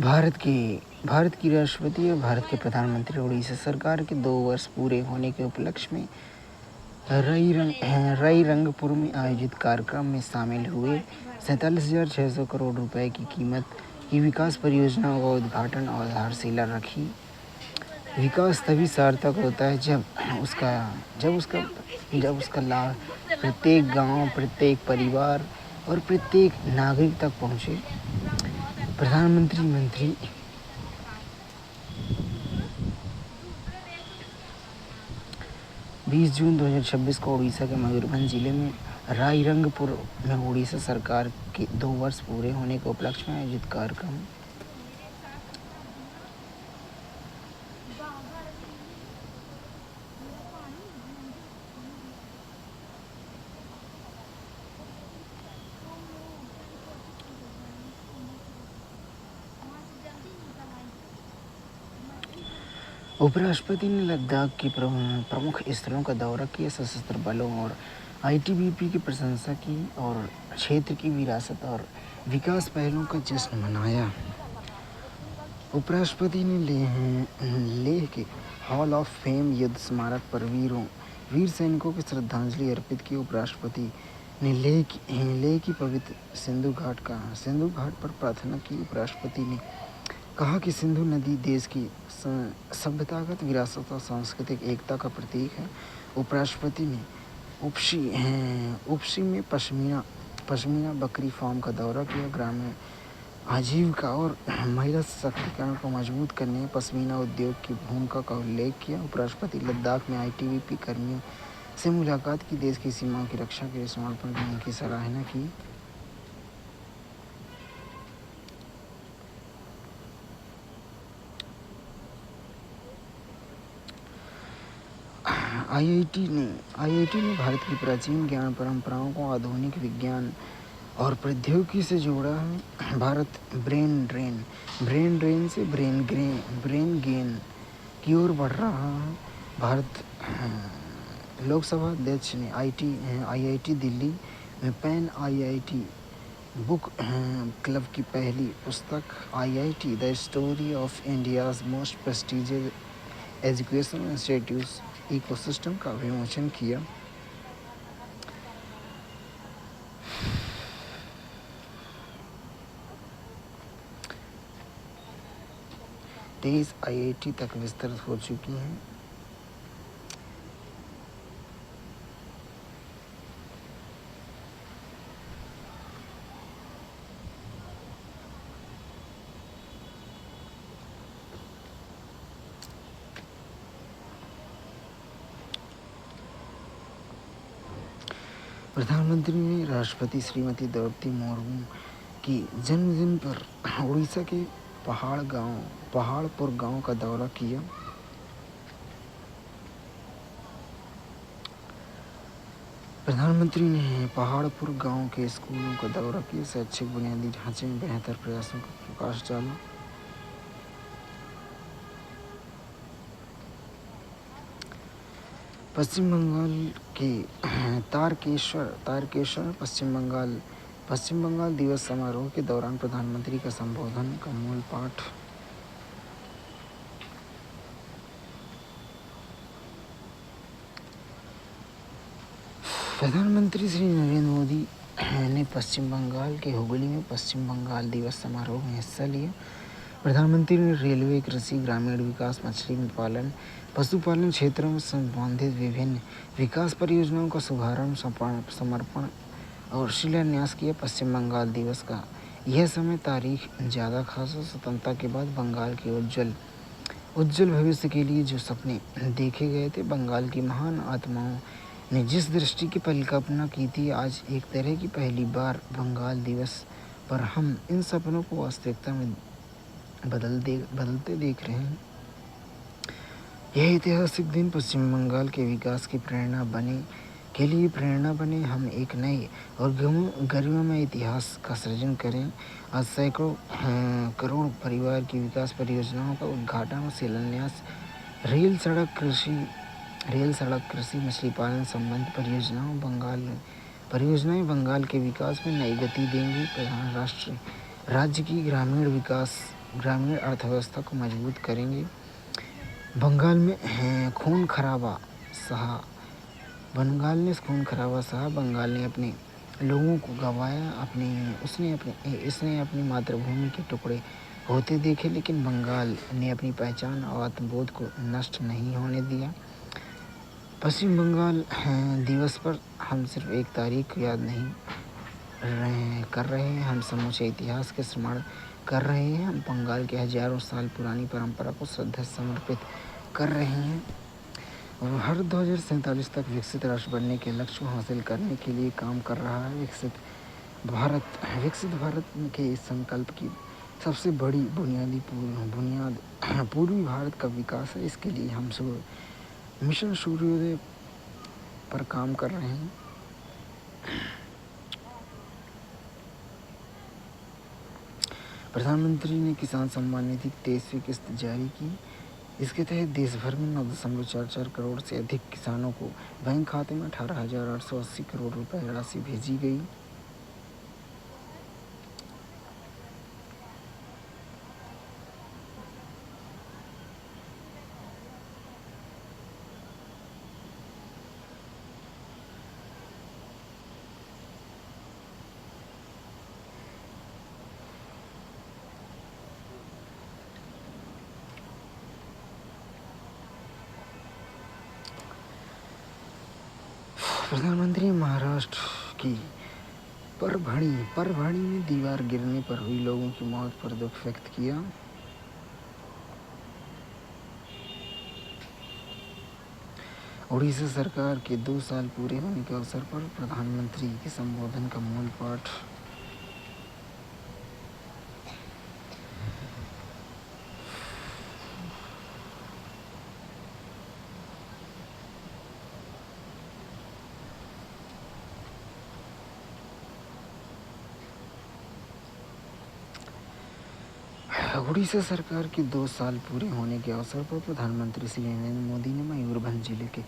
भारत के भारत की राष्ट्रपति और भारत के प्रधानमंत्री उड़ीसा सरकार के 2 वर्ष पूरे होने के उपलक्ष्य में रंगपुर में आयोजित कार्यक्रम में शामिल हुए। 47,600 करोड़ रुपए की कीमत की विकास परियोजनाओं का उद्घाटन और आधारशिला रखी। विकास तभी सार्थक होता है जब उसका लाभ प्रत्येक गांव, प्रत्येक परिवार और प्रत्येक नागरिक तक पहुंचे। प्रधानमंत्री 20 जून 2026 को उड़ीसा के मयूरभंज जिले में रायरंगपुर में उड़ीसा सरकार के 2 वर्ष पूरे होने के उपलक्ष्य में आयोजित कार्यक्रम उपराष्ट्रपति ने लद्दाख की प्रमुख स्थलों का दौरा किया, सशस्त्र बलों और आईटीबीपी की प्रशंसा की और क्षेत्र की विरासत और विकास पहलों का जश्न मनाया। उपराष्ट्रपति ने लेह के हॉल ऑफ फेम युद्ध स्मारक पर वीर सैनिकों को श्रद्धांजलि अर्पित की। उपराष्ट्रपति ने लेह की पवित्र सिंधु घाट पर प्रार्थना की। उपराष्ट्रपति ने कहा कि सिंधु नदी देश की सभ्यतागत विरासत और सांस्कृतिक एकता का प्रतीक है। उपराष्ट्रपति ने उपशी में पश्मीना बकरी फार्म का दौरा किया। ग्रामीण आजीविका और महिला सशक्तिकरण को मजबूत करने में पश्मीना उद्योग की भूमिका का उल्लेख किया। उपराष्ट्रपति लद्दाख में आईटीबीपी कर्मियों से मुलाकात की, देश की सीमाओं की रक्षा के लिए समर्पण करने की सराहना की। आईआईटी ने भारत की प्राचीन ज्ञान परंपराओं को आधुनिक विज्ञान और प्रौद्योगिकी से जोड़ा है। भारत ब्रेन ड्रेन से ब्रेन गेन की ओर बढ़ रहा है। भारत लोकसभा अध्यक्ष ने आईआईटी दिल्ली में पैन आईआईटी बुक क्लब की पहली पुस्तक IIT the story of India's most prestigious educational institutes ecosystem का विमोचन किया। तेईस आईआईटी तक विस्तृत हो चुकी हैं। प्रधानमंत्री ने राष्ट्रपति श्रीमती द्रौपदी मुर्मू की जन्मदिन पर उड़ीसा के पहाड़पुर गांव का दौरा किया। प्रधानमंत्री ने पहाड़पुर गांव के स्कूलों का दौरा किया, शैक्षिक बुनियादी ढांचे में बेहतर प्रयासों का प्रकाश डाला। पश्चिम बंगाल के तारकेश्वर पश्चिम बंगाल दिवस समारोह के दौरान प्रधानमंत्री का संबोधन का मूल पाठ। प्रधानमंत्री श्री नरेंद्र मोदी ने पश्चिम बंगाल के हुगली में पश्चिम बंगाल दिवस समारोह में हिस्सा लिया। प्रधानमंत्री ने रेलवे, कृषि, ग्रामीण विकास, मछली पालन, पशुपालन क्षेत्रों में संबंधित विभिन्न विकास परियोजनाओं का शुभारंभ, समर्पण और शिलान्यास किया। पश्चिम बंगाल दिवस का यह समय तारीख ज़्यादा खास है। स्वतंत्रता के बाद बंगाल के उज्जवल भविष्य के लिए जो सपने देखे गए थे, बंगाल की महान आत्माओं ने जिस दृष्टि की परिकल्पना की थी, आज एक तरह की पहली बार बंगाल दिवस पर हम इन सपनों को वास्तविकता में बदलते देख रहे हैं। यह ऐतिहासिक दिन पश्चिम बंगाल के विकास की प्रेरणा बने। हम एक नए और गरिमामय इतिहास का सृजन करें। आज सैकड़ों करोड़ परिवार की विकास परियोजनाओं का उद्घाटन और शिलान्यास, रेल सड़क, कृषि, मछली पालन संबंधी परियोजनाएं बंगाल के विकास में नई गति देंगी। राज्य की ग्रामीण विकास ग्रामीण अर्थव्यवस्था को मजबूत करेंगे। बंगाल में खून खराबा सहा बंगाल ने खून खराबा सहा। बंगाल ने अपने लोगों को गंवाया। इसने अपनी मातृभूमि के टुकड़े होते देखे, लेकिन बंगाल ने अपनी पहचान और आत्मबोध को नष्ट नहीं होने दिया। पश्चिम बंगाल दिवस पर हम सिर्फ एक तारीख को याद नहीं कर रहे हैं, हम समूचे इतिहास के स्मरण कर रहे हैं। हम बंगाल के हजारों साल पुरानी परंपरा को श्रद्धा समर्पित कर रहे हैं। हर 2047 तक विकसित राष्ट्र बनने के लक्ष्य को हासिल करने के लिए काम कर रहा है। विकसित भारत के इस संकल्प की सबसे बड़ी बुनियाद पूर्वी भारत का विकास है। इसके लिए हम मिशन सूर्योदय पर काम कर रहे हैं। प्रधानमंत्री ने किसान सम्मान निधि 23वीं किस्त जारी की। इसके तहत देश भर में 9.44 करोड़ से अधिक किसानों को बैंक खाते में 18,880 करोड़ रुपए राशि भेजी गई। प्रधानमंत्री ने महाराष्ट्र की परभणी में दीवार गिरने पर हुई लोगों की मौत पर दुख व्यक्त किया। उड़ीसा सरकार के 2 साल पूरे होने के अवसर पर प्रधानमंत्री के संबोधन का मूल पाठ। उड़ीसा सरकार के 2 साल पूरे होने के अवसर पर प्रधानमंत्री श्री नरेंद्र मोदी ने मयूरभंज जिले के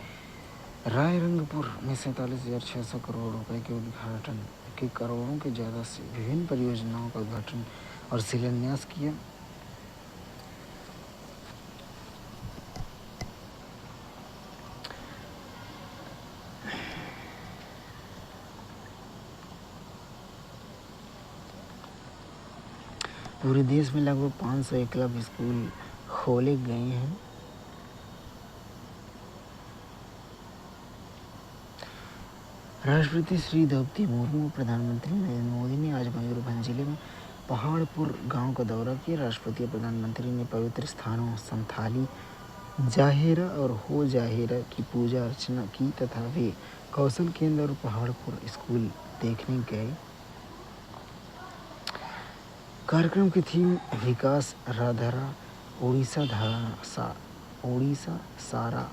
रायरंगपुर में 47,600 करोड़ रुपए के उद्घाटन के करोड़ों के ज़्यादा से विभिन्न परियोजनाओं का उद्घाटन और शिलान्यास किया। पूरे देश में लगभग 500 एकलव्य स्कूल खोले गए हैं। राष्ट्रपति श्री द्रौपदी मुर्मू और प्रधानमंत्री नरेंद्र मोदी ने आज मयूरभंज जिले में पहाड़पुर गांव का दौरा किया। राष्ट्रपति और प्रधानमंत्री ने पवित्र स्थानों संथाली जाहेरा और हो जाहेरा की पूजा अर्चना की तथा वे कौशल केंद्र और पहाड़पुर स्कूल देखने गए। कार्यक्रम की थीम विकास राधारा ओडिशा सारा।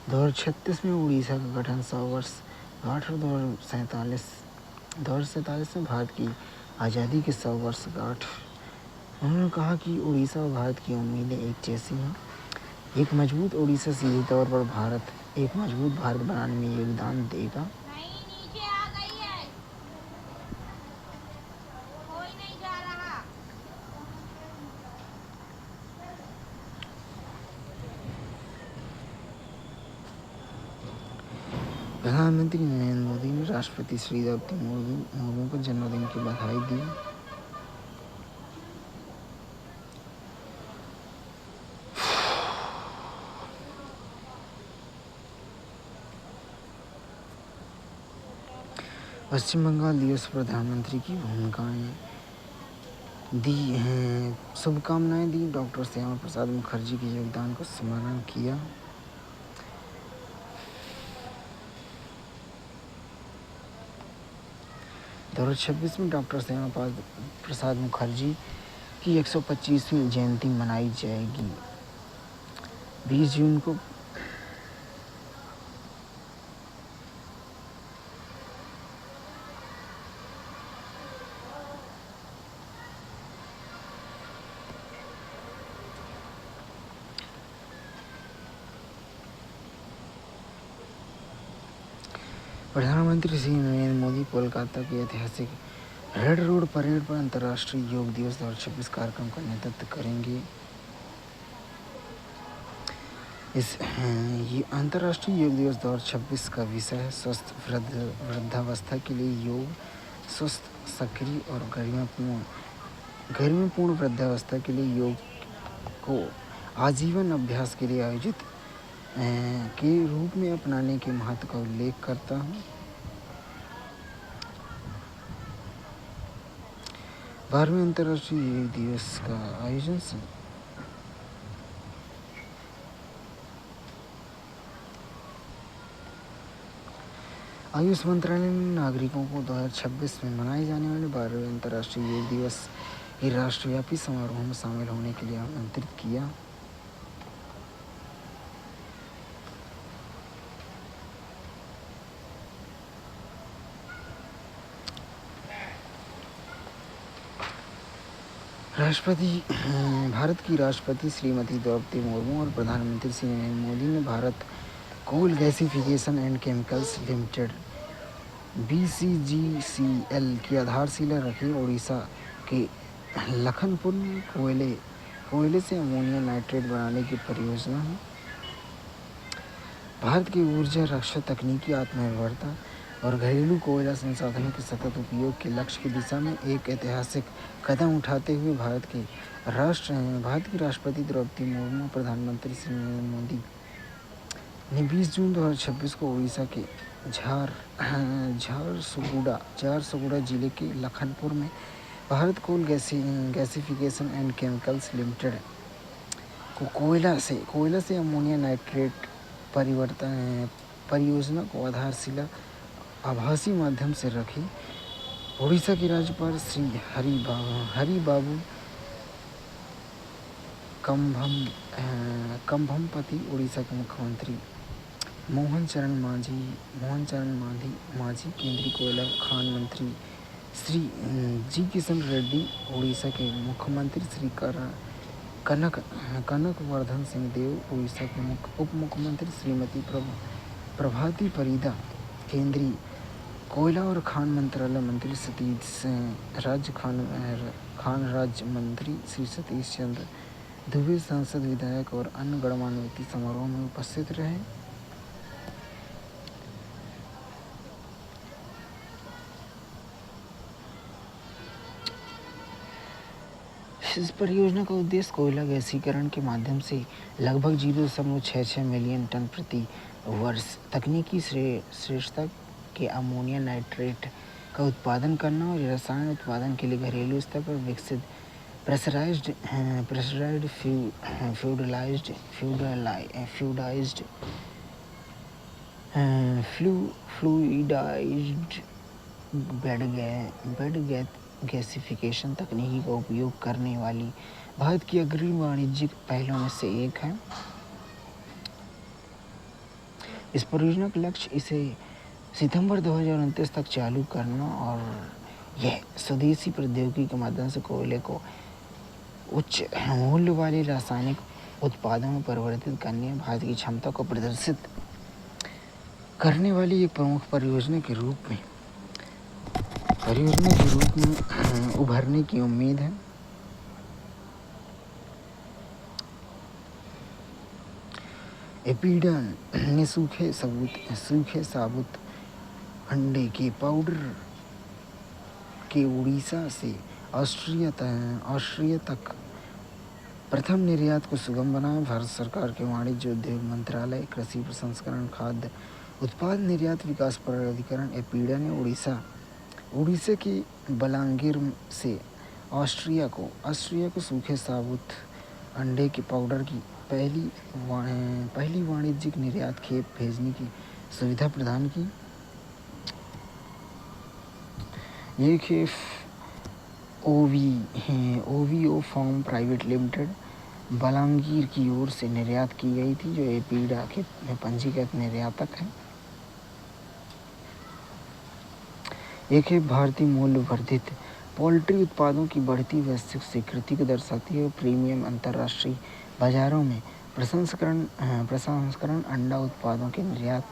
दो 2036 में उड़ीसा का गठन 100 वर्ष गाँठ और 2047 में भारत की आज़ादी के 100 वर्ष गाँठ। उन्होंने कहा कि उड़ीसा और भारत की उम्मीदें एक जैसी हैं। एक मजबूत उड़ीसा सीधे तौर पर एक मजबूत भारत बनाने में योगदान देगा। प्रधानमंत्री नरेंद्र मोदी ने राष्ट्रपति श्री द्रौपदी मुर्मू को जन्मदिन की बधाई दी। पश्चिम बंगाल दिवस प्रधानमंत्री की भूमिकाएं दी हैं, शुभकामनाएं दी। डॉक्टर श्यामा प्रसाद मुखर्जी के योगदान को स्मरण किया। दो 2026 में डॉक्टर श्यामा प्रसाद मुखर्जी की 125वीं जयंती मनाई जाएगी। 20 जून को प्रधानमंत्री श्री नरेंद्र मोदी कोलकाता के ऐतिहासिक रेड रोड परेड पर अंतर्राष्ट्रीय योग दिवस 2026 कार्यक्रम का नेतृत्व करेंगे। ये अंतर्राष्ट्रीय योग दिवस 2026 का विषय है स्वस्थ वृद्धावस्था के लिए योग। स्वस्थ, सक्रिय और गरिमापूर्ण वृद्धावस्था के लिए योग को आजीवन अभ्यास के लिए आयोजित के रूप में अपनाने के महत्व का उल्लेख करता हूँ। 12वें अंतर्राष्ट्रीय योग दिवस का आयोजन आयुष मंत्रालय ने नागरिकों को 2026 में मनाए जाने वाले 12वें अंतर्राष्ट्रीय योग दिवस के राष्ट्रव्यापी समारोह में शामिल होने के लिए आमंत्रित किया। भारत की राष्ट्रपति श्रीमती द्रौपदी मुर्मू और प्रधानमंत्री श्री नरेंद्र मोदी ने Bharat coal gasification and chemicals limited BCGCL की आधारशिला रखी। ओडिशा के लखनपुर में कोयले से अमोनिया नाइट्रेट बनाने की परियोजना है। भारत की ऊर्जा रक्षा, तकनीकी आत्मनिर्भरता और घरेलू कोयला संसाधनों के सतत उपयोग के लक्ष्य की दिशा में एक ऐतिहासिक कदम उठाते हुए भारत की राष्ट्रपति द्रौपदी मुर्मू, प्रधानमंत्री श्री नरेंद्र मोदी ने 20 जून 2026 को ओडिशा के झारसुगुड़ा जिले के लखनपुर में Bharat coal gasification and chemicals limited को कोयला से अमोनिया नाइट्रेट परियोजना को आधारशिला आभासी माध्यम से रखी। ओडिशा के राज्यपाल श्री हरिबाबू कंभमपति, ओडिशा के मुख्यमंत्री मोहन चरण मांझी, केंद्रीय कोयला खान मंत्री श्री जी किशन रेड्डी, ओडिशा के मुख्यमंत्री श्री कनक वर्धन सिंह देव, ओडिशा के उप मुख्यमंत्री श्रीमती प्रभाती परिदा, केंद्रीय कोयला और खान मंत्रालय मंत्री खान राज्य मंत्री श्री सतीश चंद्र दुबे, सांसद, विधायक और अन्य गणमान्य व्यक्ति समारोह में उपस्थित रहे। इस परियोजना का उद्देश्य कोयला गैसीकरण के माध्यम से लगभग 0.66 मिलियन टन प्रति वर्ष तकनीकी श्रेष्ठता के अमोनिया नाइट्रेट का उत्पादन करना और रसायन उत्पादन के लिए घरेलू स्तर पर विकसित प्रेशराइज्ड फ्लूइडाइज्ड बेड गैसिफिकेशन तकनीकी का उपयोग करने वाली भारत की अग्रणी वाणिज्यिक पहलों में से एक है। इस परियोजना का लक्ष्य इसे सितंबर 2029 तक चालू करना और यह स्वदेशी प्रौद्योगिकी के माध्यम से कोयले को उच्च मूल्य वाले रासायनिक उत्पादों में परिवर्तित करने भारत की क्षमता को प्रदर्शित करने वाली एक प्रमुख परियोजना के रूप में उभरने की उम्मीद है। एपीडा ने सूखे साबुत अंडे के पाउडर के उड़ीसा से ऑस्ट्रिया तक प्रथम निर्यात को सुगम बनाया। भारत सरकार के वाणिज्य उद्योग मंत्रालय, कृषि प्रसंस्करण, खाद्य उत्पाद निर्यात विकास प्राधिकरण एपीडा ने उड़ीसा के बलांगीर से ऑस्ट्रिया को सूखे साबुत अंडे के पाउडर की पहली वाणिज्यिक निर्यात खेप भेजने की सुविधा प्रदान की। ये खेप ओवीओ फार्म प्राइवेट लिमिटेड बलांगीर की ओर से निर्यात की गई थी, जो एपीडा के पंजीकृत निर्यातक है। एक है भारतीय मूल्य वर्धित पोल्ट्री उत्पादों की बढ़ती वैश्विक स्वीकृति को दर्शाती है। प्रीमियम अंतर्राष्ट्रीय बाजारों में प्रसंस्करण अंडा उत्पादों के निर्यात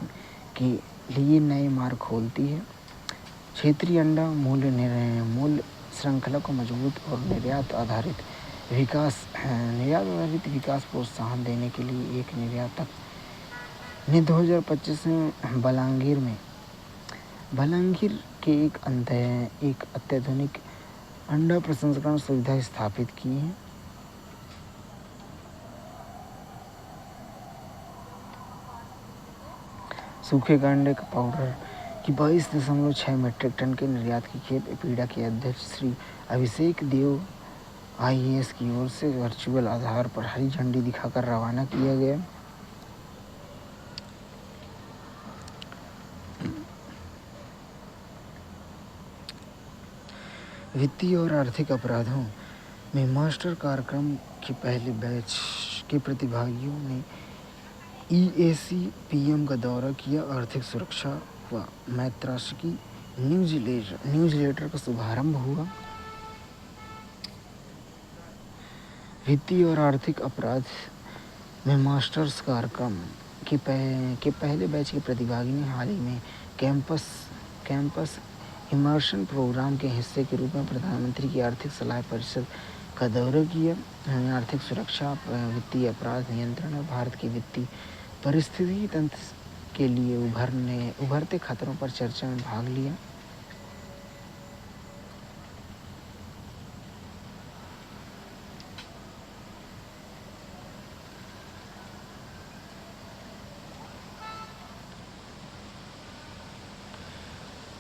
की लिए नए मार्ग खोलती है। क्षेत्रीय अंडा मूल्य श्रृंखला को मजबूत और निर्यात आधारित विकास प्रोत्साहन देने के लिए एक निर्यातक ने 2025 में बलांगीर के एक अत्याधुनिक अंडा प्रसंस्करण सुविधा स्थापित की है। सूखे अंडे का पाउडर की 22.6 मीट्रिक टन के निर्यात की खेत पीड़ा के अध्यक्ष श्री अभिषेक देव आईएएस की ओर से वर्चुअल आधार पर हरी झंडी दिखाकर रवाना किया गया। वित्तीय और आर्थिक अपराधों में मास्टर कार्यक्रम के पहले बैच के प्रतिभागियों ने ईएसीपीएम का दौरा किया। आर्थिक सुरक्षा व मैत्राशकी न्यूज़लेटर का शुभारंभ हुआ। वित्तीय और आर्थिक अपराध में मास्टर्स कार्यक्रम के पहले बैच के प्रतिभागी ने हाल ही में कैंपस इमर्शन प्रोग्राम के हिस्से के रूप में प्रधानमंत्री की आर्थिक सलाह परिषद का दौरा किया। उन्होंने आर्थिक सुरक्षा, वित्तीय अपराध नियंत्रण और भारत की वित्तीय परिस्थिति तंत्र के लिए उभरते खतरों पर चर्चा में भाग लिया।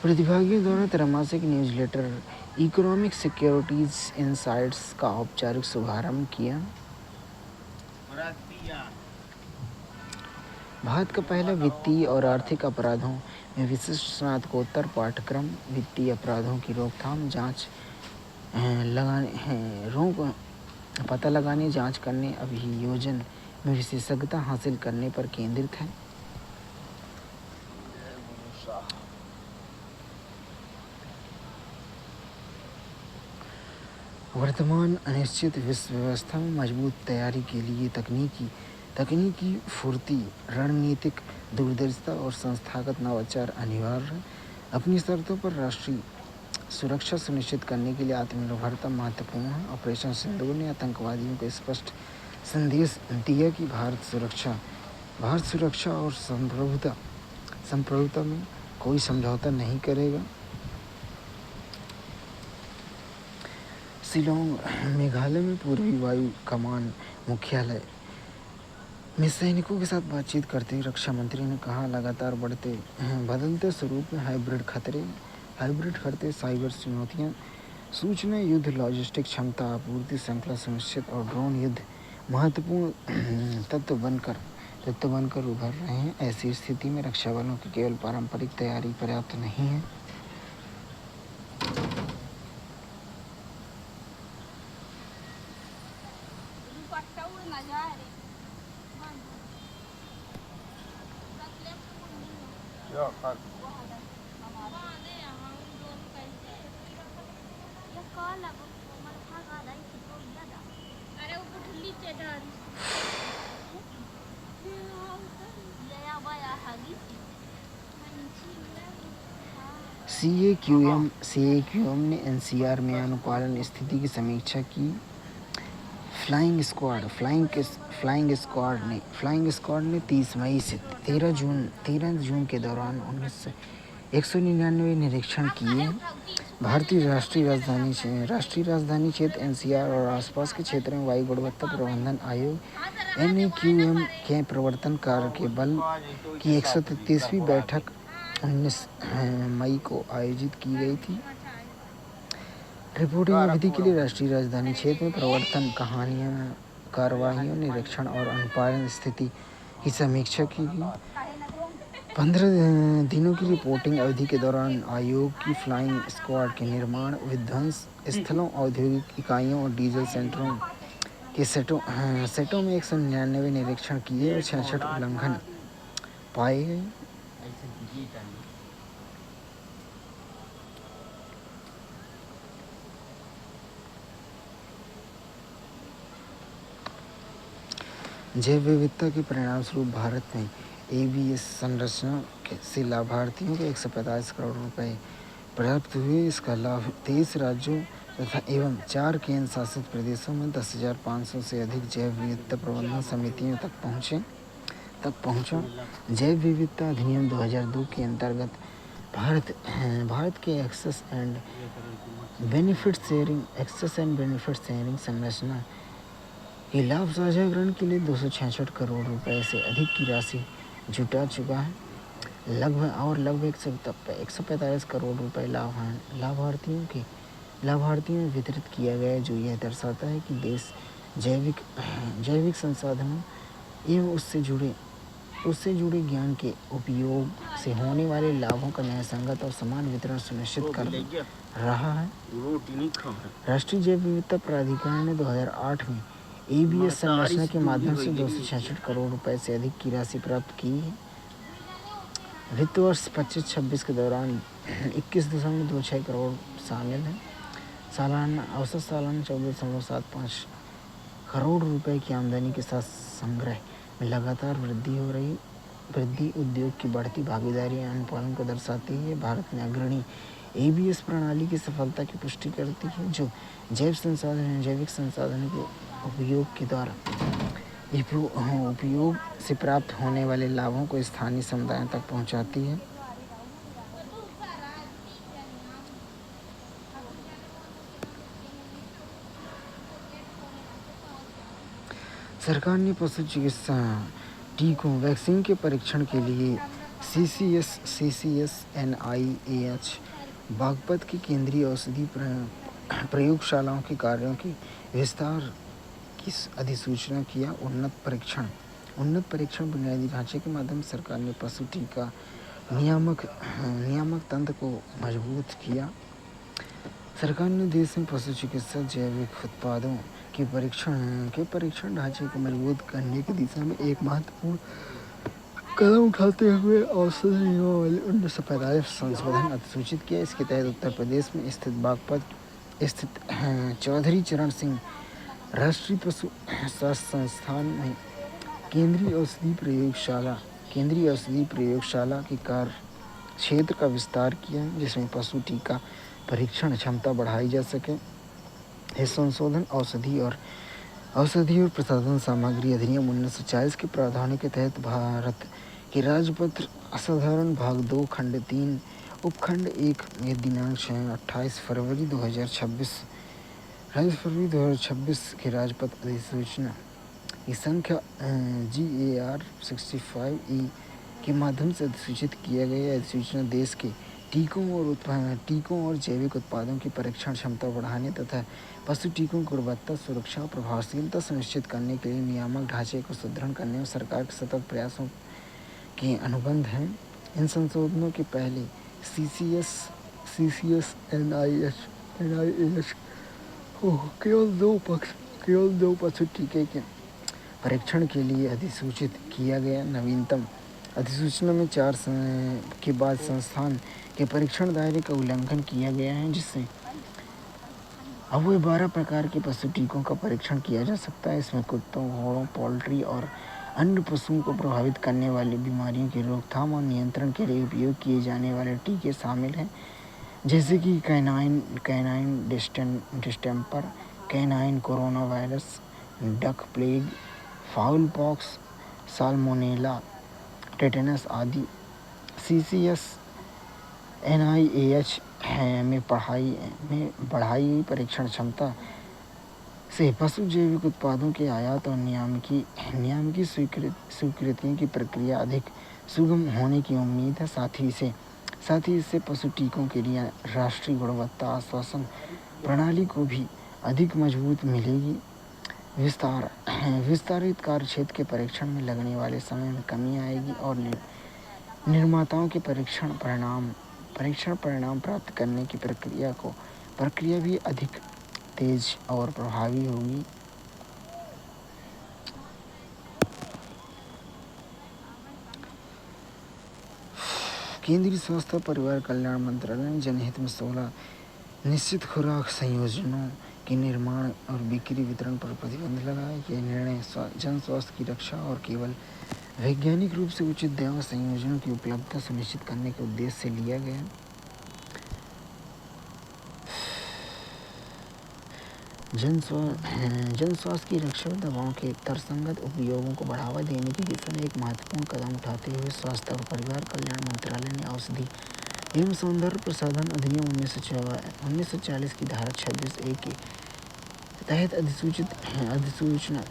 प्रतिभागियों द्वारा त्रैमासिक न्यूज़लेटर इकोनॉमिक सिक्योरिटीज इनसाइट्स का औपचारिक शुभारंभ किया। भारत का पहला वित्तीय और आर्थिक अपराधों में विशिष्ट स्नातकोत्तर पाठ्यक्रम वित्तीय अपराधों की रोकथाम, पता लगाने, जांच करने, अभियोजन में विशेषज्ञता हासिल करने पर केंद्रित है। वर्तमान अनिश्चित विश्व व्यवस्था में मजबूत तैयारी के लिए तकनीकी फुर्ती, रणनीतिक दूरदर्शिता और संस्थागत नवाचार अनिवार्य है। अपनी शर्तों पर राष्ट्रीय सुरक्षा सुनिश्चित करने के लिए आत्मनिर्भरता महत्वपूर्ण है। ऑपरेशन सिंदूर ने आतंकवादियों को स्पष्ट संदेश दिया कि भारत सुरक्षा और संप्रभुता में कोई समझौता नहीं करेगा। शिलांग, मेघालय में पूर्वी वायु कमान मुख्यालय में सैनिकों के साथ बातचीत करते हुए रक्षा मंत्री ने कहा, लगातार बदलते स्वरूप में हाइब्रिड खतरे, साइबर चुनौतियां, सूचना युद्ध, लॉजिस्टिक क्षमता, आपूर्ति श्रृंखला सुनिश्चित और ड्रोन युद्ध महत्वपूर्ण तत्व बनकर उभर रहे हैं। ऐसी स्थिति में रक्षा बलों की केवल पारंपरिक तैयारी पर्याप्त नहीं है। CAQM ने NCR में अनुपालन स्थिति की समीक्षा की। फ्लाइंग स्क्वाड ने 30 मई से 13 जून के दौरान 199 निरीक्षण किए। भारतीय राष्ट्रीय राजधानी क्षेत्र NCR और आसपास के क्षेत्रों में वायु गुणवत्ता प्रबंधन आयोग NAQM के प्रवर्तन कार्य के बल की 133वीं बैठक 19 मई को आयोजित की गई थी। रिपोर्टिंग अवधि के लिए राष्ट्रीय राजधानी क्षेत्र में प्रवर्तन कार्यवाहियों, निरीक्षण और अनुपालन स्थिति की समीक्षा की गई। 15 दिनों की रिपोर्टिंग अवधि के दौरान आयोग की फ्लाइंग स्क्वाड के निर्माण, विध्वंस स्थलों, औद्योगिक इकाइयों और डीजल सेंटरों के सेटों में 199 निरीक्षण किए और 66 उल्लंघन पाए गए। जैव विविधता के परिणामस्वरूप भारत में ABS संरचना से लाभार्थियों को 145 करोड़ रुपए प्राप्त हुए। इसका लाभ 23 राज्यों तथा एवं 4 केंद्र शासित प्रदेशों में 10,500 से अधिक जैव विविधता प्रबंधन समितियों तक पहुंचा। जैव विविधता अधिनियम 2002 के अंतर्गत भारत के एक्सेस एंड बेनिफिट शेयरिंग संरचना के लाभ साझाकरण के लिए 266 करोड़ रुपए से अधिक की राशि जुटा चुका है। लगभग 145 करोड़ रुपए लाभार्थियों में वितरित किया गया, जो यह दर्शाता है कि देश जैविक संसाधनों एवं उससे जुड़े ज्ञान के उपयोग से होने वाले लाभों का न्यायसंगत और समान वितरण सुनिश्चित कर रहा है। राष्ट्रीय जैव विविधता प्राधिकरण ने 2008 में ABS संरचना के माध्यम से 266 करोड़ रुपए से अधिक की राशि प्राप्त की है। वित्त वर्ष 25-26 के दौरान 21.26 करोड़ शामिल है। औसत सालाना 14.75 करोड़ रुपए की आमदनी के साथ संग्रह में लगातार वृद्धि उद्योग की बढ़ती भागीदारी अनुपालन को दर्शाती है। भारत में अग्रणी ABS प्रणाली की सफलता की पुष्टि करती है, जो जैविक संसाधनों के उपयोग के द्वारा उपयोग से प्राप्त होने वाले लाभों को स्थानीय समुदायों तक पहुंचाती है। सरकार ने पशु चिकित्सा टीकों वैक्सीन के परीक्षण के लिए CCS बागपत की केंद्रीय औषधि प्रयोगशालाओं के कार्यों के विस्तार की अधिसूचना किया। उन्नत परीक्षण बुनियादी ढांचे के माध्यम से सरकार ने पशु टीका नियामक तंत्र को मजबूत किया। सरकार ने देश में पशु चिकित्सा जैविक उत्पादों के परीक्षण ढांचे को मजबूत करने की दिशा में एक महत्वपूर्ण कदम उठाते हुए औषधि नियमावली वाली 1945 संशोधन अधिसूचित किया। इसके तहत उत्तर प्रदेश में स्थित बागपत स्थित चौधरी चरण सिंह राष्ट्रीय पशु स्वास्थ्य संस्थान में केंद्रीय औषधि प्रयोगशाला के कार्य क्षेत्र का विस्तार किया, जिसमें पशु टीका परीक्षण क्षमता बढ़ाई जा सके। यह संशोधन औषधि और प्रसाधन सामग्री अधिनियम 1940 के प्रावधानों के तहत भारत के राजपत्र असाधारण भाग 2 खंड 3 उपखंड 1 में दिनांक 28 फरवरी 2026 के राजपत्र अधिसूचना की संख्या GAR 65E के माध्यम से अधिसूचित किया गया। अधिसूचना देश के टीकों और जैविक उत्पादों की परीक्षण क्षमता बढ़ाने तथा पशु टीकों की गुणवत्ता, सुरक्षा और प्रभावशीलता सुनिश्चित करने के लिए नियामक ढांचे को सुदृढ़ करने में सरकार के सतत प्रयासों के अनुबंध हैं। इन संशोधनों के पहले CCS NIH केवल दो पशु टीके के परीक्षण के लिए अधिसूचित किया गया। नवीनतम अधिसूचना में 4 के बाद संस्थान के परीक्षण दायरे का उल्लंघन किया गया है, जिससे अब 12 प्रकार के पशु टीकों का परीक्षण किया जा सकता है। इसमें कुत्तों, घोड़ों, पोल्ट्री और अन्य पशुओं को प्रभावित करने वाली बीमारियों की रोकथाम और नियंत्रण के लिए उपयोग किए जाने वाले टीके शामिल हैं, जैसे कि canine distemper, canine corona virus, duck plague, foul pox, salmonella, tetanus आदि। CCS NIH में बढ़ाई हुई परीक्षण क्षमता से पशु जैविक उत्पादों के आयात और नियामकी स्वीकृतियों की प्रक्रिया अधिक सुगम होने की उम्मीद है। साथ ही इससे पशु टीकों के लिए राष्ट्रीय गुणवत्ता आश्वासन प्रणाली को भी अधिक मजबूत मिलेगी। विस्तारित कार्यक्षेत्र के परीक्षण में लगने वाले समय में कमी आएगी और निर्माताओं के परीक्षण परिणाम प्राप्त करने की प्रक्रिया भी अधिक तेज और प्रभावी होगी। केंद्रीय स्वास्थ्य और परिवार कल्याण मंत्रालय ने जनहित में 16 निश्चित खुराक संयोजनों के निर्माण और बिक्री वितरण पर प्रतिबंध लगाया। यह निर्णय जन स्वास्थ्य की रक्षा और केवल वैज्ञानिक रूप से उचित दवा संयोजनों की उपलब्धता सुनिश्चित करने के उद्देश्य से लिया गया। जन स्वास्थ्य की रक्षा और दवाओं के तर्कसंगत उपयोगों को बढ़ावा देने की दिशा में एक महत्वपूर्ण कदम उठाते हुए स्वास्थ्य और परिवार कल्याण मंत्रालय ने औषधि एवं सौंदर्य प्रसाधन अधिनियम 1940 की धारा 26(a) के तहत अधिसूचना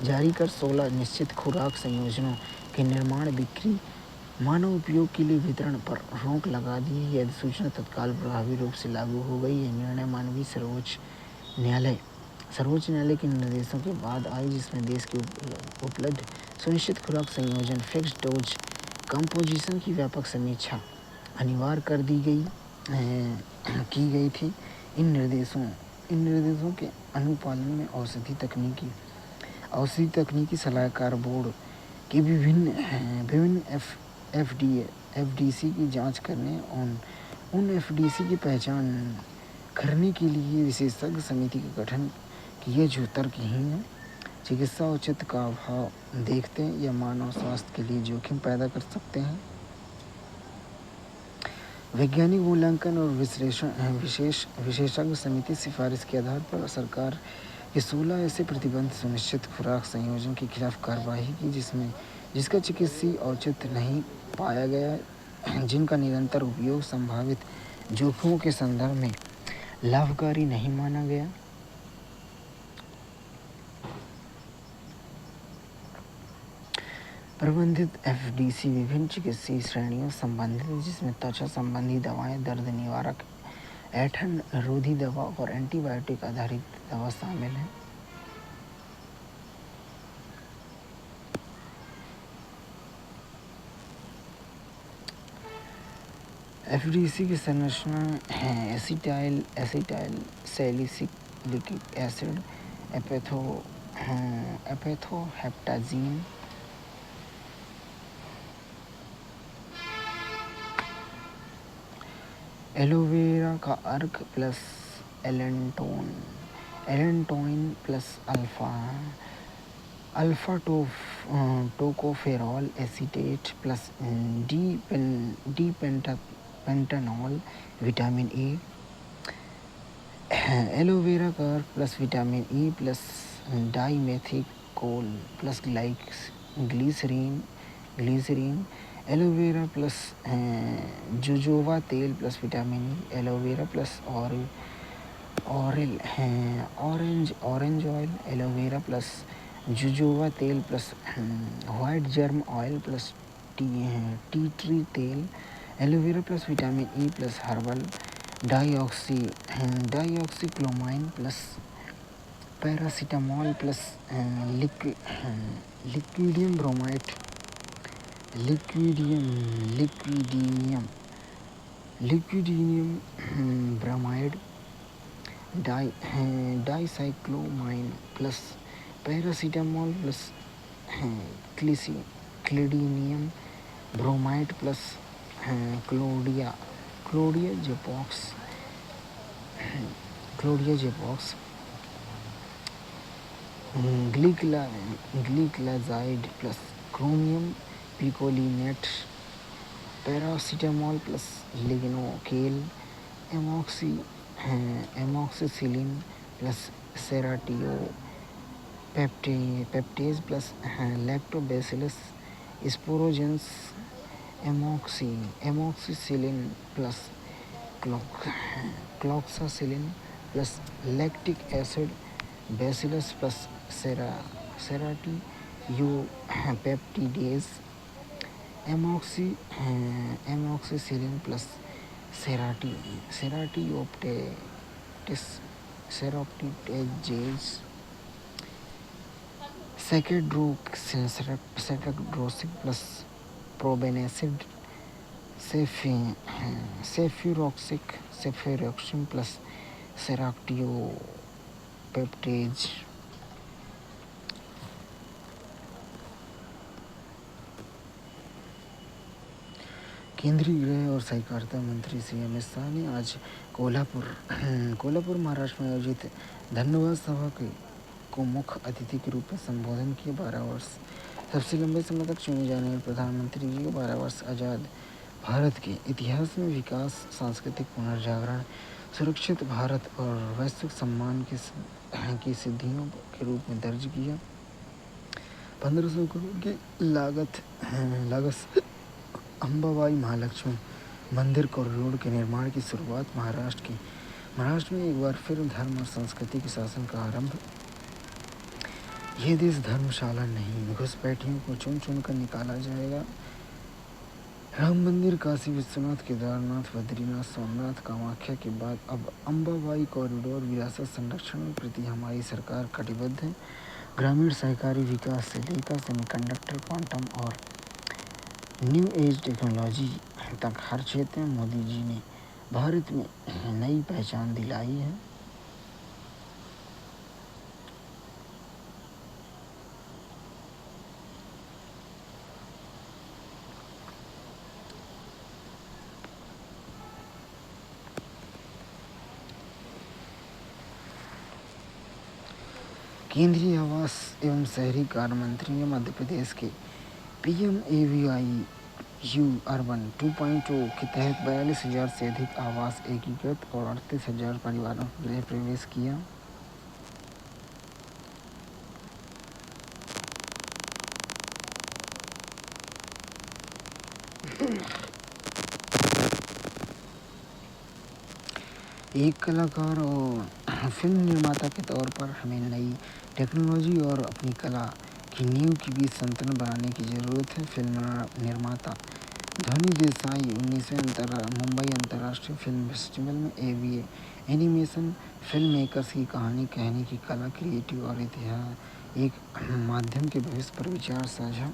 जारी कर 16 निश्चित खुराक संयोजनों के निर्माण, बिक्री, मानव उपयोग के लिए वितरण पर रोक लगा दी। यह अधिसूचना तत्काल प्रभावी रूप से लागू हो गई। यह निर्णय माननीय सर्वोच्च न्यायालय के निर्देशों के बाद आई, जिसमें देश के उपलब्ध सुनिश्चित खुराक संयोजन फिक्स्ड डोज कंपोजिशन की व्यापक समीक्षा अनिवार्य की गई थी। इन निर्देशों के अनुपालन में औषधि तकनीकी सलाहकार बोर्ड के विभिन्न एफडीसी की जांच करने और उन एफडीसी की पहचान करने के लिए विशेषज्ञ समिति का गठन किया जो तर्कहीन चिकित्सा औचित्य का अभाव देखते हैं या मानव स्वास्थ्य के लिए जोखिम पैदा कर सकते हैं। वैज्ञानिक मूल्यांकन और विशेषज्ञ समिति सिफारिश के आधार पर सरकार के 16 ऐसे प्रतिबंध सुनिश्चित खुराक संयोजन के खिलाफ कार्रवाई की जिसका चिकित्सीय औचित्य नहीं पाया गया, जिनका निरंतर उपयोग संभावित जोखिमों के संदर्भ में लाभकारी नहीं माना गया। प्रबंधित एफडीसी विभिन्न चिकित्सीय श्रेणियों संबंधित है, जिसमें त्वचा संबंधी दवाएं, दर्द निवारक, ऐंठन रोधी दवा और एंटीबायोटिक आधारित दवा शामिल है। एफडीसी की संरचना है एसिटाइल सैलिसिलिक एसिड, एपेथोहेप्टाजीन, एलोवेरा का अर्क plus allantoin plus alpha tocopherol acetate plus dexpanthenol, vitamin A, aloe vera का अर्क plus vitamin E plus dimethicone plus glycerin, aloe vera plus jojoba तेल plus vitamin E, aloe vera plus orange oil, aloe vera plus jojoba तेल plus wheat germ oil plus tea tree तेल, aloe vera plus vitamin E plus herbal dicyclomine plus paracetamol plus clidinium bromide, dicyclomine plus paracetamol plus क्लिडिनियम bromide plus chlordiazepoxide, gliclazide plus chromium picolinate, paracetamol plus lignocaine, amoxicillin plus serratiopeptidase plus lactobacillus sporogenes, amoxicillin plus cloxacillin plus lactic acid, bacillus plus serratiopeptidase, amoxicillin plus serratiopeptidase, cefadroxil plus probenecid, cefuroxime plus serratiopeptidase. केंद्रीय गृह और सहकारिता मंत्री श्री अमित शाह ने आज कोल्हापुर महाराष्ट्र में आयोजित धन्यवाद सभा को मुख्य अतिथि के रूप में संबोधन किया। 12 वर्ष सबसे लंबे समय तक चुने जाने वाले प्रधानमंत्री जी को 12 वर्ष आज़ाद भारत के इतिहास में विकास, सांस्कृतिक पुनर्जागरण, सुरक्षित भारत और वैश्विक सम्मान की सिद्धियों के रूप में दर्ज किया। 1500 करोड़ की लागत से अंबाबाई महालक्ष्मी मंदिर कॉरिडोर के निर्माण की शुरुआत महाराष्ट्र में एक बार फिर धर्म और संस्कृति के शासन का आरंभ। ये देश धर्मशाला नहीं, घुसपैठियों को चुन चुन कर निकाला जाएगा। राम मंदिर, काशी विश्वनाथ, केदारनाथ, बद्रीनाथ, सोमनाथ, कामाख्या के बाद अब अंबाबाई कॉरिडोर विरासत संरक्षण के प्रति हमारी सरकार कटिबद्ध है। ग्रामीण सहकारी विकास से लेकर सेमीकंडक्टर, क्वांटम और न्यू एज टेक्नोलॉजी तक हर क्षेत्र में मोदी जी ने भारत में नई पहचान दिलाई है। केंद्रीय आवास एवं शहरी कार्य मंत्री ने मध्य प्रदेश के PMAVAU अर्बन 2.0 के तहत 42,000 से अधिक आवास एकीकृत और 38,000 परिवारों को गृह प्रवेश किया। एक कलाकार और फिल्म निर्माता के तौर पर हमें नई टेक्नोलॉजी और अपनी कला की नींव के बीच संतुलन बनाने की ज़रूरत है। फिल्म निर्माता ध्वनि देसाई 19वें मुंबई अंतर्राष्ट्रीय फिल्म फेस्टिवल में एनिमेशन फिल्म मेकर्स की कहानी कहने की कला, क्रिएटिव और इतिहास एक माध्यम के भविष्य पर विचार साझा।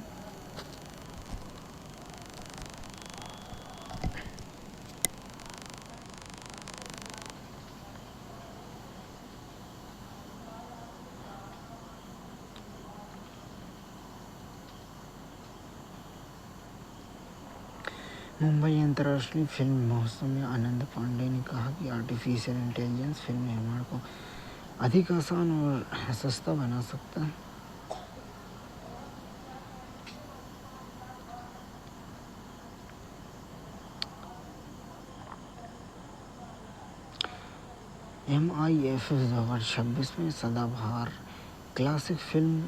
मुंबई अंतर्राष्ट्रीय फिल्म महोत्सव में आनंद पांडे ने कहा कि आर्टिफिशियल इंटेलिजेंस फिल्म निर्माण को अधिक आसान और सस्ता बना सकता है। MIFF 2026 में सदाबहार classic film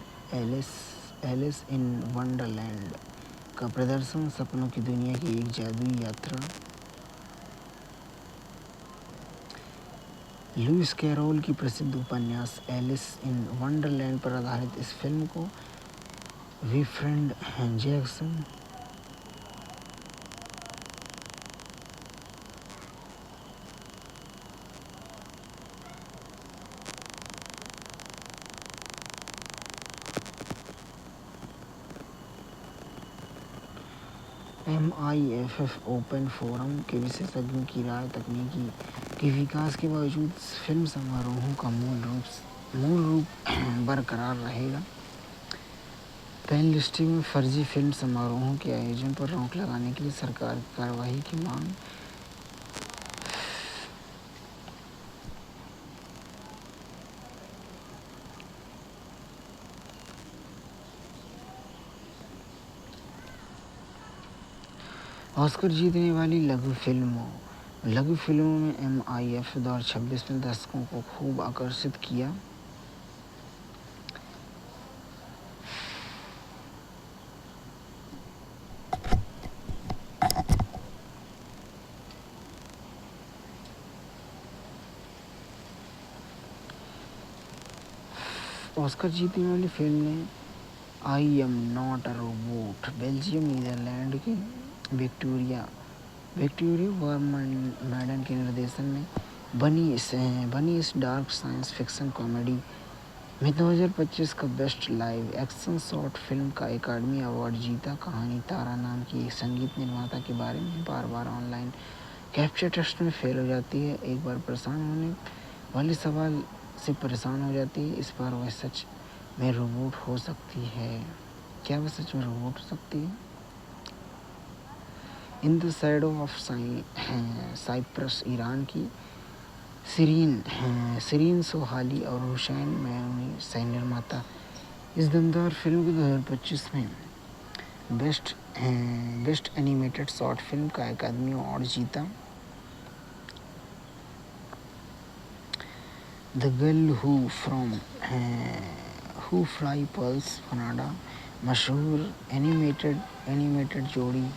Alice in Wonderland का प्रदर्शन, सपनों की दुनिया की एक जादुई यात्रा। लुइस कैरोल की प्रसिद्ध उपन्यास एलिस इन वंडरलैंड पर आधारित इस फिल्म को Wilfred Jackson MIFF open forum के विशेषज्ञों की राय तकनीकी के विकास के बावजूद फिल्म समारोहों का मूल रूप बरकरार रहेगा। पैन लिस्टिंग में फर्जी फिल्म समारोहों के आयोजन पर रोक लगाने के लिए सरकार की कार्रवाई की मांग। ऑस्कर जीतने वाली लघु फिल्मों में MIFF 2026 ने दर्शकों को खूब आकर्षित किया। ऑस्कर जीतने वाली फिल्म ने I am not a robot Belgium Netherlands की विक्टोरिया वर्मैडन के निर्देशन में बनी इस डार्क साइंस फिक्शन कॉमेडी में 2025 का best live action short film का एकेडमी अवार्ड जीता। कहानी तारा नाम की एक संगीत निर्माता के बारे में बार बार ऑनलाइन कैप्चर टेस्ट में फेल हो जाती है। एक बार परेशान होने वाले सवाल से परेशान हो जाती है। इस बार वह सच में रोबोट हो सकती है। क्या वह सच में रोबोट हो सकती है? In the shadow of Cyprus Iran की शिरीन सोहाली और हुसैन मैमूनी सह निर्माता इस दमदार फिल्म को 2025 में बेस्ट एनिमेटेड शॉर्ट फिल्म का अकादमी अवार्ड जीता। The girl who fly pearls Canada मशहूर एनिमेटेड जोड़ी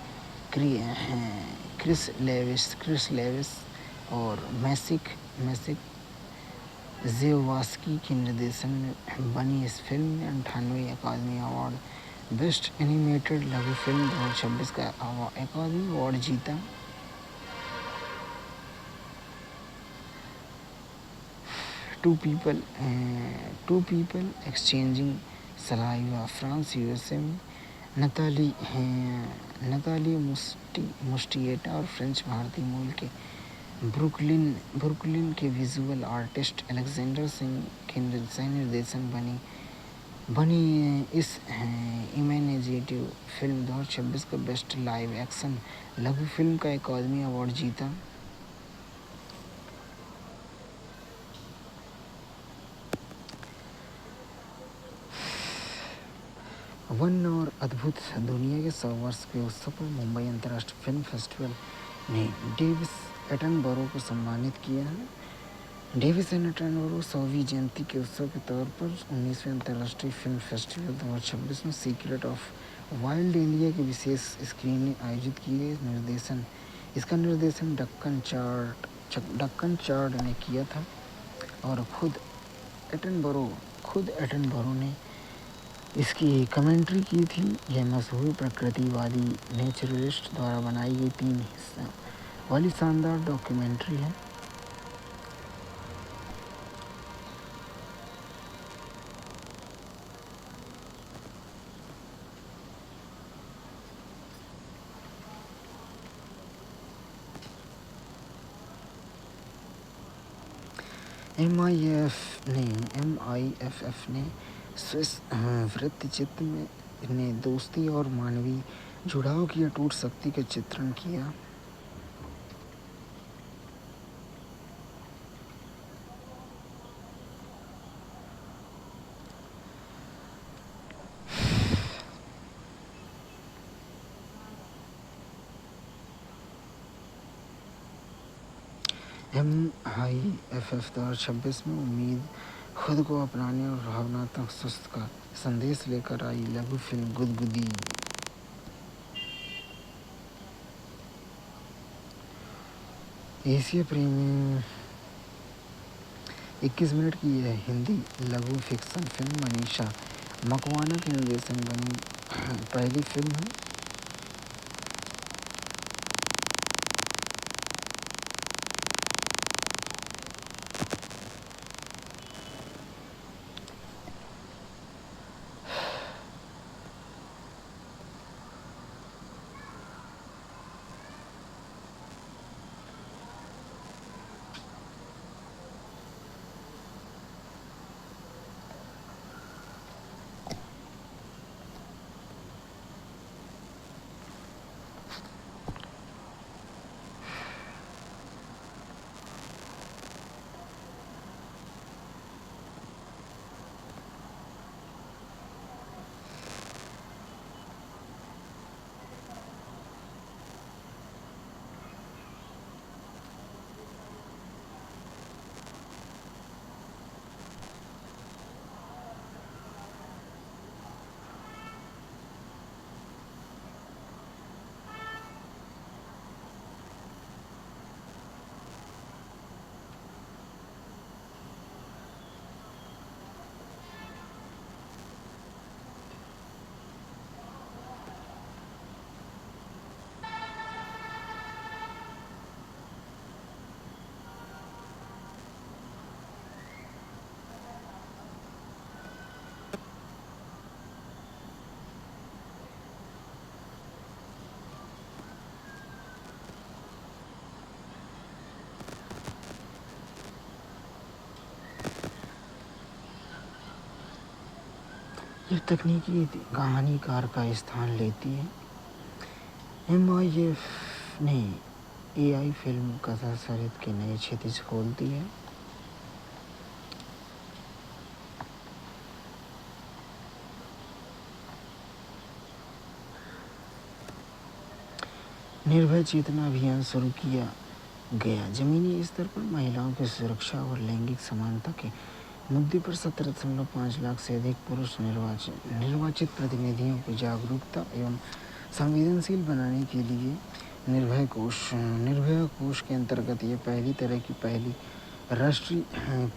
क्रिस लेविस और मैसिक ज़ेवास्की के निर्देशन में बनी इस फिल्म ने 98 अकादमी अवार्ड बेस्ट एनिमेटेड लघु फिल्म 2026 का अकादमी अवार्ड जीता। Two people exchanging saliva France USA में नताली मुस्टिएटा और फ्रेंच भारतीय मूल के ब्रुकलिन के विजुअल आर्टिस्ट अलेक्जेंडर सिंह के निर्देशन बनी इस इमेजिनेटिव फिल्म 2026 का बेस्ट लाइव एक्शन लघु फिल्म का अकादमी अवार्ड जीता। वन और अद्भुत दुनिया के 100 वर्ष के उत्सव पर मुंबई अंतर्राष्ट्रीय फिल्म फेस्टिवल ने डेविस एटनबरो को सम्मानित किया है। डेविस एटनबरो 100वीं जयंती के उत्सव के तौर पर 19वें अंतर्राष्ट्रीय फिल्म फेस्टिवल 2026 में सीक्रेट ऑफ वाइल्ड इंडिया की विशेष स्क्रीनिंग आयोजित की गई। इसका निर्देशन डक्कन चार्ड ने किया था और खुद एटनबरो ने इसकी कमेंट्री की थी। यह मशहूर प्रकृतिवादी नेचुरलिस्ट द्वारा बनाई गई 3 हिस्सों वाली शानदार डॉक्यूमेंट्री है। MIFF ने स्विस वृत्तचित्र ने दोस्ती और मानवीय जुड़ाव की अटूट शक्ति का चित्रण किया। MIFF 2026 में उम्मीद खुद को अपनाने और भावनात्मक स्वास्थ्य का संदेश लेकर आई लघु फिल्म गुदगुदी। एशिया प्रेमी 21 मिनट की यह हिंदी लघु फिक्शन फिल्म मनीषा मकवाना के निर्देशन बनी पहली फिल्म है। ये तकनीकी कहानीकार का स्थान लेती है। MIF ने AI फिल्म कथा साहित्य के नए क्षितिज खोलती है। निर्भय चेतना अभियान शुरू किया गया। जमीनी स्तर पर महिलाओं की सुरक्षा और लैंगिक समानता के मुद्दे पर 17.5 लाख से अधिक पुरुष निर्वाचित प्रतिनिधियों को जागरूकता एवं संवेदनशील बनाने के लिए निर्भया कोष के अंतर्गत ये पहली तरह की राष्ट्रीय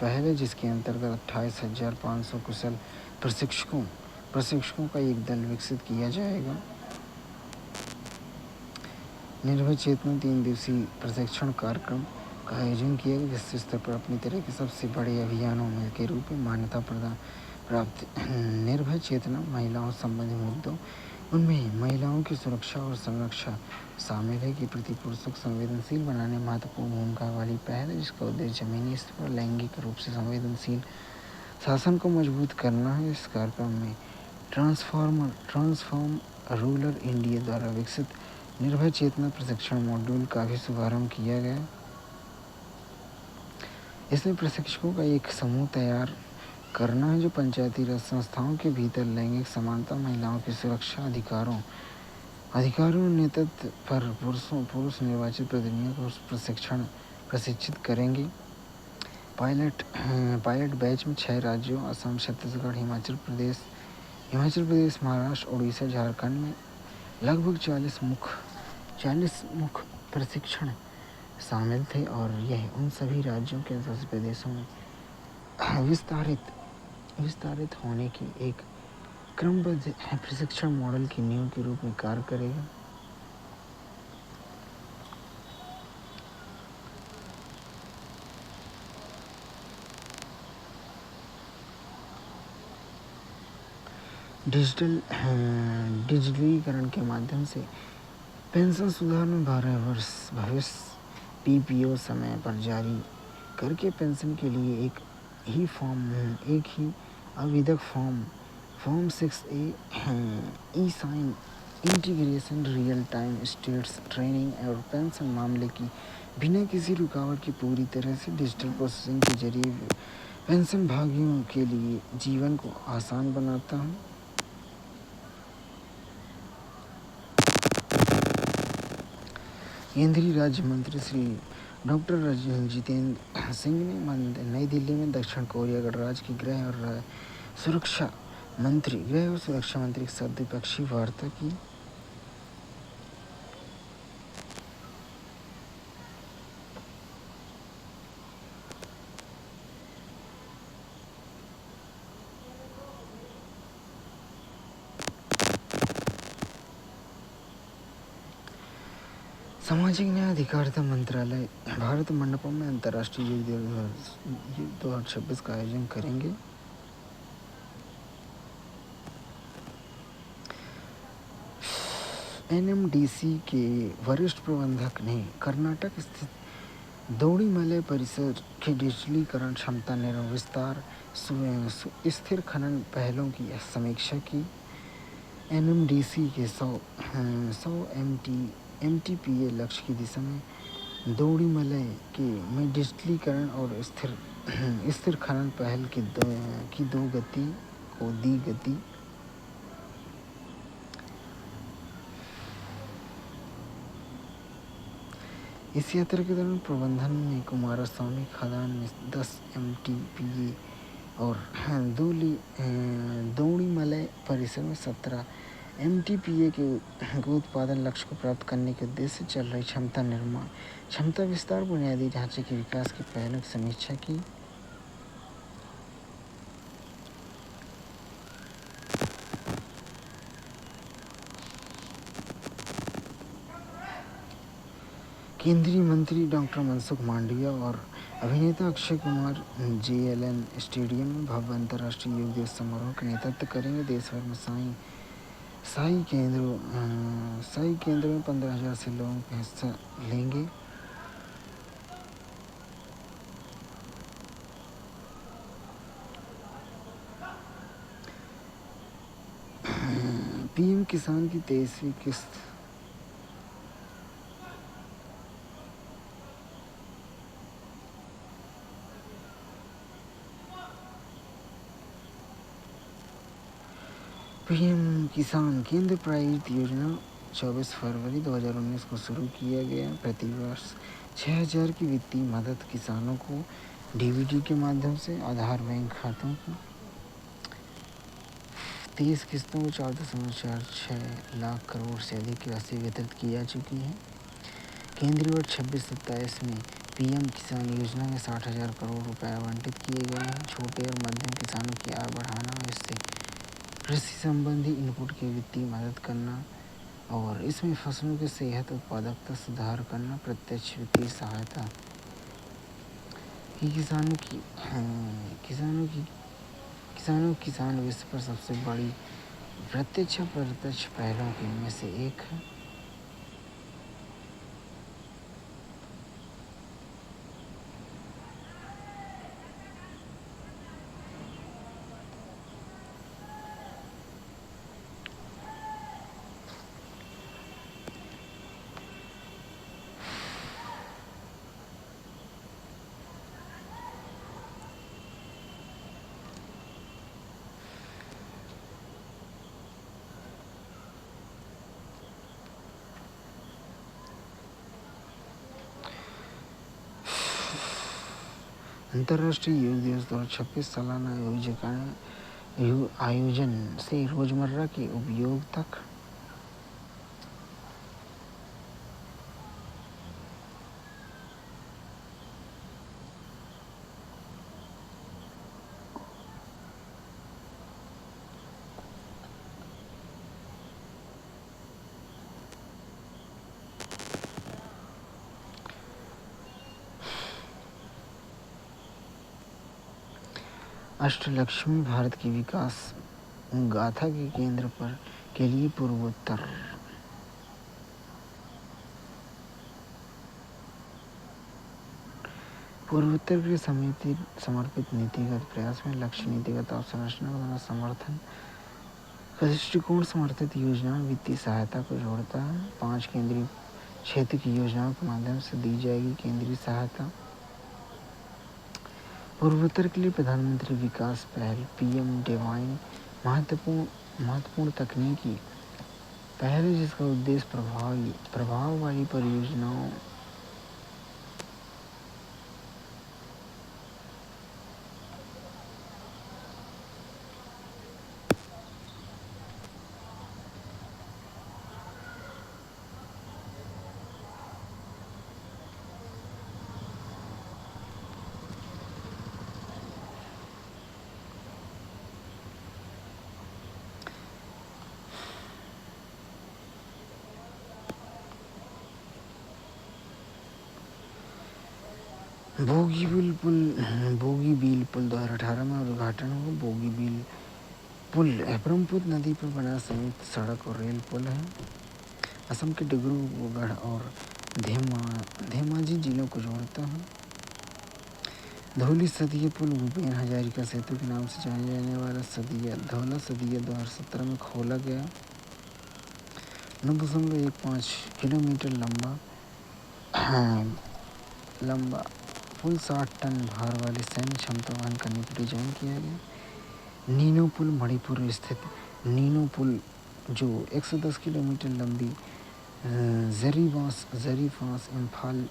पहल है, जिसके अंतर्गत 28,500 कुशल प्रशिक्षकों का एक दल विकसित किया जाएगा। निर्भय चेतना 3 दिवसीय प्रशिक्षण कार्यक्रम का आयोजन किया गया, जिस स्तर पर अपनी तरह के सबसे बड़े अभियानों में के रूप में मान्यता प्राप्त। निर्भय चेतना महिलाओं संबंधी मुद्दों, उनमें महिलाओं की सुरक्षा और संरक्षा शामिल है कि प्रति पुरुषों को संवेदनशील बनाने में महत्वपूर्ण भूमिका वाली पहल है, जिसका उद्देश्य जमीनी स्तर पर लैंगिक रूप से संवेदनशील शासन को मजबूत करना है। इस कार्यक्रम में ट्रांसफॉर्म रूरल इंडिया द्वारा विकसित निर्भय चेतना प्रशिक्षण मॉड्यूल का भी शुभारंभ किया गया। इसमें प्रशिक्षकों का एक समूह तैयार करना है जो पंचायती राज संस्थाओं के भीतर लैंगिक समानता, महिलाओं की सुरक्षा, अधिकारों नेतृत्व पर पुरुष निर्वाचित प्रतिनिधियों को प्रशिक्षित करेंगे। पायलट बैच में 6 राज्यों असम, छत्तीसगढ़, हिमाचल प्रदेश, महाराष्ट्र, उड़ीसा, झारखंड में लगभग 40 मुख्य प्रशिक्षण शामिल थे और यह उन सभी राज्यों के 10 प्रदेशों में विस्तारित होने की एक क्रमबद्ध प्रशिक्षण मॉडल की नींव के रूप में कार्य करेगा। डिजिटलीकरण के माध्यम से पेंशन सुधार में 12 वर्ष भविष्य पीपीओ समय पर जारी करके पेंशन के लिए एक ही आवेदक form 6A e sign integration, real time status training और पेंशन मामले की बिना किसी रुकावट के पूरी तरह से डिजिटल प्रोसेसिंग के जरिए पेंशन भागियों के लिए जीवन को आसान बनाता है। केंद्रीय राज्य मंत्री श्री डॉक्टर जितेंद्र सिंह ने नई दिल्ली में दक्षिण कोरिया गणराज्य की गृह और सुरक्षा मंत्री के साथ द्विपक्षीय वार्ता की। सामाजिक न्याय अधिकारिता मंत्रालय भारत मंडपम में अंतर्राष्ट्रीय योग दिवस 2026 का आयोजन करेंगे। एनएमडीसी के वरिष्ठ प्रबंधक ने कर्नाटक स्थित दौड़ीमलई परिसर के डिजिटलीकरण, क्षमता विस्तार, स्थिर खनन पहलों की समीक्षा की। एनएमडीसी के 100 एमटीपीए लक्ष्य की दिशा में दौड़ीमलई में डिजिटलीकरण और स्थिर खनन पहल की दी गति। इस यात्रा के दौरान प्रबंधन में कुमारस्वामी खदान में 10 एमटीपीए और दौड़ीमलई परिसर में 17 एमटीपीए के उत्पादन लक्ष्य को प्राप्त करने के उद्देश्य से चल रही क्षमता विस्तार बुनियादी ढांचे के विकास की पहलों की समीक्षा की। केंद्रीय मंत्री डॉक्टर मनसुख मांडविया और अभिनेता अक्षय कुमार जेएलएन स्टेडियम में भव्य अंतर्राष्ट्रीय योग दिवस समारोह का नेतृत्व करेंगे। देश भर में साई केंद्र में 15,000 से लोग हिस्सा लेंगे। पीएम किसान की 23वीं किस्त पीएम किसान केंद्र प्रायोजित योजना 24 फरवरी 2019 को शुरू किया गया। प्रतिवर्ष 6,000 की वित्तीय मदद किसानों को डीबीटी के माध्यम से आधार बैंक खातों की 30 किस्तों को 4.46 लाख करोड़ से अधिक की राशि वितरित की जा चुकी है। केंद्रीय वर्ष 26-27 में पीएम किसान योजना में 60,000 करोड़ रुपए आवंटित किए गए हैं। छोटे और मध्यम किसानों की आय बढ़ाना, इससे कृषि संबंधी इनपुट की वित्तीय मदद करना और इसमें फसलों की सेहत उत्पादकता सुधार करना। प्रत्यक्ष वित्तीय सहायता किसान विश्व पर सबसे बड़ी प्रत्यक्ष अप्रत्यक्ष पहलों में से एक है। अंतर्राष्ट्रीय योग दिवस 2026 सालाना आयोजन से रोजमर्रा के उपयोग तक। अष्टलक्ष्मी भारत की विकास गाथा के केंद्र पर के लिए पूर्वोत्तर के समर्पित नीतिगत प्रयास में लक्ष्य नीतिगत अवसंरचना द्वारा समर्थन का दृष्टिकोण समर्थित योजना वित्तीय सहायता को जोड़ता है। 5 केंद्रीय क्षेत्र की योजनाओं के माध्यम से दी जाएगी केंद्रीय सहायता। पूर्वोत्तर के लिए प्रधानमंत्री विकास पहल पीएम डिवाइन महत्वपूर्ण तकनीकी पहल है, जिसका उद्देश्य प्रभाव वाली परियोजनाओं बोगीबील पुल 2018 में उद्घाटन हुआ। बोगीबील पुल ब्रह्मपुत्र नदी पर बना संयुक्त सड़क और रेल पुल है। असम के डिब्रूगढ़ और धेमाजी जिलों को जोड़ता है। धौला सदिया पुल भूपेन हजारिका सेतु के नाम से जाने जाने वाला धौला सदिया 2017 में खोला गया। 9.15 किलोमीटर लंबा पुल 60 टन भार वाली सैन्य क्षमता वहन करने पर डिजाइन किया गया। नीनो पुल मणिपुर स्थित नीनो पुल जो 110 किलोमीटर लंबी जरीबांस इम्फाल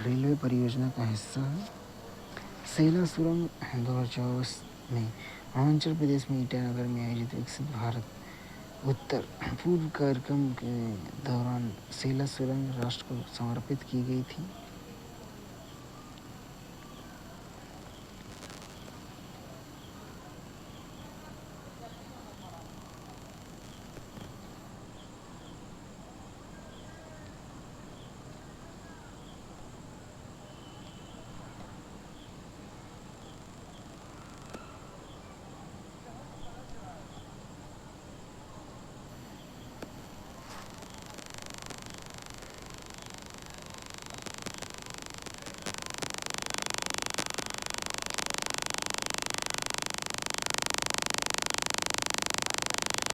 रेलवे परियोजना का हिस्सा है। सेला सुरंग 2024 में अरुणाचल प्रदेश में ईटानगर में आयोजित विकसित भारत उत्तर पूर्व कार्यक्रम के दौरान सेला सुरंग राष्ट्र को समर्पित की गई थी।